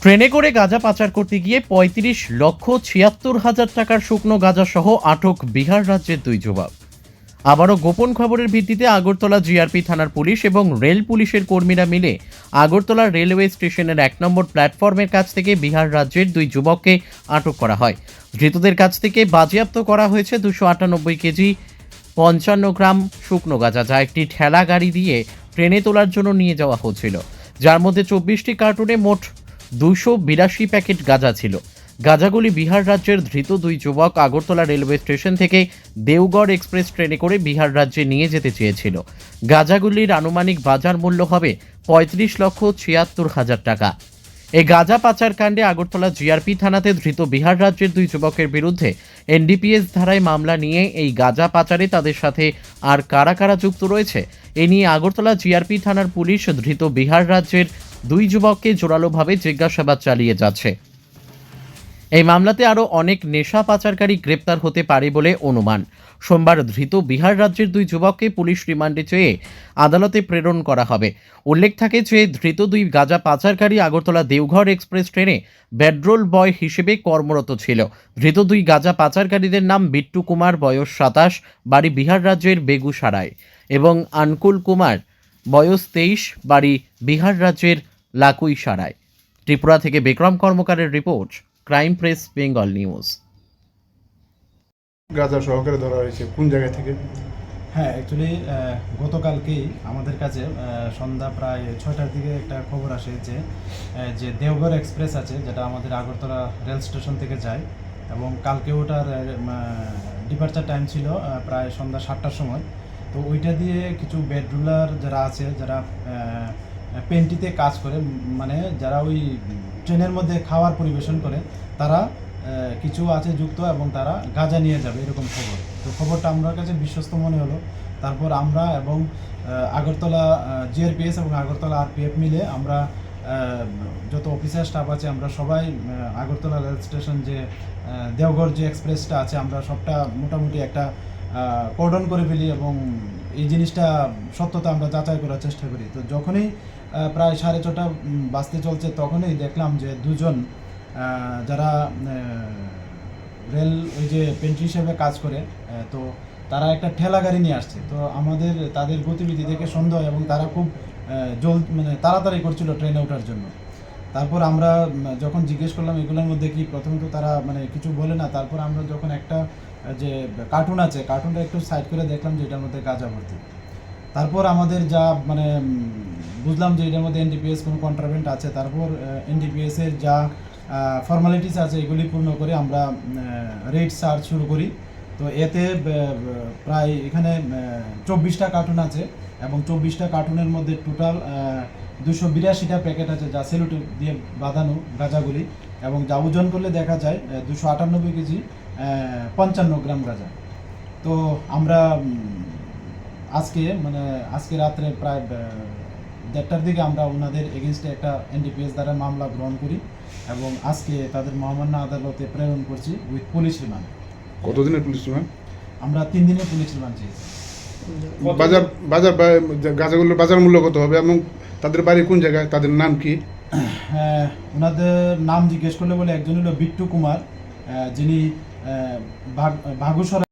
ট্রেনে করে গাঁজা পাচার করতে গিয়ে ৩৫,৭৬,০০০ টাকার শুকনো গাঁজা সহ আটক বিহার রাজ্যের দুই যুবক। আবারও গোপন খবরের ভিত্তিতে আগরতলা জিআরপি থানার পুলিশ এবং রেল পুলিশের কর্মীরা মিলে আগরতলা রেলওয়ে স্টেশনের ১ নম্বর প্ল্যাটফর্মের কাছ থেকে বিহার রাজ্যের দুই যুবককে আটক করা হয়। ধৃতদের কাছ থেকে বাজেয়াপ্ত করা হয়েছে ২৯৮ কেজি ৫৫ গ্রাম শুকনো গাঁজা, যা একটি ঠেলা গাড়ি দিয়ে ট্রেনে তোলার জন্য নিয়ে যাওয়া হচ্ছিল, যার মধ্যে ২৪টি কার্টুনে মোট ২৮২ প্যাকেট গাঁজা ছিল। গাঁজাগুলি বিহার রাজ্যের ধৃত দুই যুবক আগরতলা রেলওয়ে স্টেশন থেকে দেওগড় এক্সপ্রেস ট্রেনে করে বিহার রাজ্যে নিয়ে যেতে চেয়েছিল। গাঁজাগুলির আনুমানিক বাজার মূল্য হবে ৩৫,৭৬,০০০ টাকা। এই গাঁজা পাচার কাণ্ডে আগরতলা জিআরপি থানাতে ধৃত বিহার রাজ্যের দুই যুবকের বিরুদ্ধে এনডিপিএস ধারায় মামলা নিয়ে এই গাঁজা পাচারে তাদের সাথে আর কারা কারা যুক্ত রয়েছে এ নিয়ে আগরতলা জিআরপি থানার পুলিশ ধৃত বিহার রাজ্যের দুই যুবককে জোরালোভাবে জিজ্ঞাসাবাদ চালিয়ে যাচ্ছে। এই মামলাতে আরও অনেক নেশা পাচারকারী গ্রেপ্তার হতে পারে বলে অনুমান। সোমবার ধৃত বিহার রাজ্যের দুই যুবককে পুলিশ রিমান্ডে চেয়ে আদালতে প্রেরণ করা হবে। উল্লেখ থাকে যে ধৃত দুই গাঁজা পাচারকারী আগরতলা দেওঘর এক্সপ্রেস ট্রেনে পেট্রোল বয় হিসেবে কর্মরত ছিল। ধৃত দুই গাঁজা পাচারকারীদের নাম বিট্টু কুমার, বয়স ২৭, বাড়ি বিহার রাজ্যের বেগুসারায়, এবং আনকুল কুমার, বয়স ২৩, বাড়ি বিহার রাজ্যের লাকুইসারায়। ত্রিপুরা থেকে বিক্রম কর্মকারের report, crime press Bengal news. গাঁজা সহকারে ধরা হয়েছে কোন জায়গা থেকে? হ্যাঁ, অ্যাকচুয়ালি গতকালকেই আমাদের কাছে সন্ধ্যা প্রায় ৬টার দিকে একটা খবর আসে যে দেওঘর এক্সপ্রেস আছে, যেটা আমাদের আগরতলা রেল স্টেশন থেকে যায়, এবং কালকে ওটার ডিপার্চার টাইম ছিল প্রায় সন্ধ্যা ৭টার সময়। তো ওইটা দিয়ে কিছু বেডরুলার যারা আছে, যারা পেন্টিতে কাজ করে, মানে যারা ওই ট্রেনের মধ্যে খাবার পরিবেশন করে, তারা কিছু আছে যুক্ত এবং তারা গাঁজা নিয়ে যাবে, এরকম খবর। তো খবরটা আমার কাছে বিশ্বস্ত মনে হলো। তারপর আমরা এবং আগরতলা জিআরপিএস এবং আগরতলা আরপিএফ মিলে আমরা যত অফিসার স্টাফ আছে, আমরা সবাই আগরতলা রেল স্টেশন যে দেওঘর যে এক্সপ্রেসটা আছে, আমরা সবটা মোটামুটি একটা কর্ডন করে ফেলি এবং এই জিনিসটা সত্যতা আমরা যাচাই করার চেষ্টা করি। তো যখনই প্রায় ৬:৩০ বাজতে চলছে, তখনই দেখলাম যে দুজন যারা রেল ওই যে পেন্ট্রি হিসেবে কাজ করে, তো তারা একটা ঠেলা গাড়ি নিয়ে আসছে। তো আমাদের তাদের গতিবিধি দেখে সন্দেহ, এবং তারা খুব মানে তাড়াতাড়ি করছিল ট্রেনে ওঠার জন্য। তারপর আমরা যখন জিজ্ঞেস করলাম এগুলোর মধ্যে কি, প্রথমে তো তারা মানে কিছু বলে না। তারপর আমরা যখন একটা যে কার্টুন আছে, কার্টুনটা একটু সাইড করে দেখলাম যে এটার মধ্যে গাঁজা ভর্তি। তারপর আমাদের যা মানে বুঝলাম যে এটার মধ্যে এনডিপিএস কোনো কন্ট্রাভেন্ট আছে। তারপর এনডিপিএসের যা ফর্মালিটিস আছে এগুলি পূর্ণ করে আমরা রেড সার্চ শুরু করি। তো এতে প্রায় এখানে ২৪টা কার্টুন আছে, এবং ২৪টা কার্টুনের মধ্যে টোটাল ২৮২টা প্যাকেট আছে, যা সেলুটেপ দিয়ে বাঁধানো গাঁজাগুলি, এবং যা ওজন করলে দেখা যায় ২৯৮ কেজি ৫৫ গ্রাম গাঁজা। তো আমরা আজকে রাত্রে প্রায় ১:৩০টার দিকে আমরা ওনাদের এগেনস্টে একটা এনডিপিএস দ্বারা মামলা গ্রহণ করি, এবং আজকে তাদের মহামান্য আদালতে প্রেরণ করছি উইথ পুলিশ রিমান্ড। কতদিনের পুলিশ রিমান্ড? আমরা ৩ দিনের পুলিশ রিমান্ড চেয়েছি। গাঁজাগুলোর বাজার মূল্য কত হবে এবং তাদের বাড়ি কোন জায়গায়, তাদের নাম কি? হ্যাঁ, ওনাদের নাম জিজ্ঞেস করলে বলে একজন হলো বিট্টু কুমার, যিনি ভাগুসরা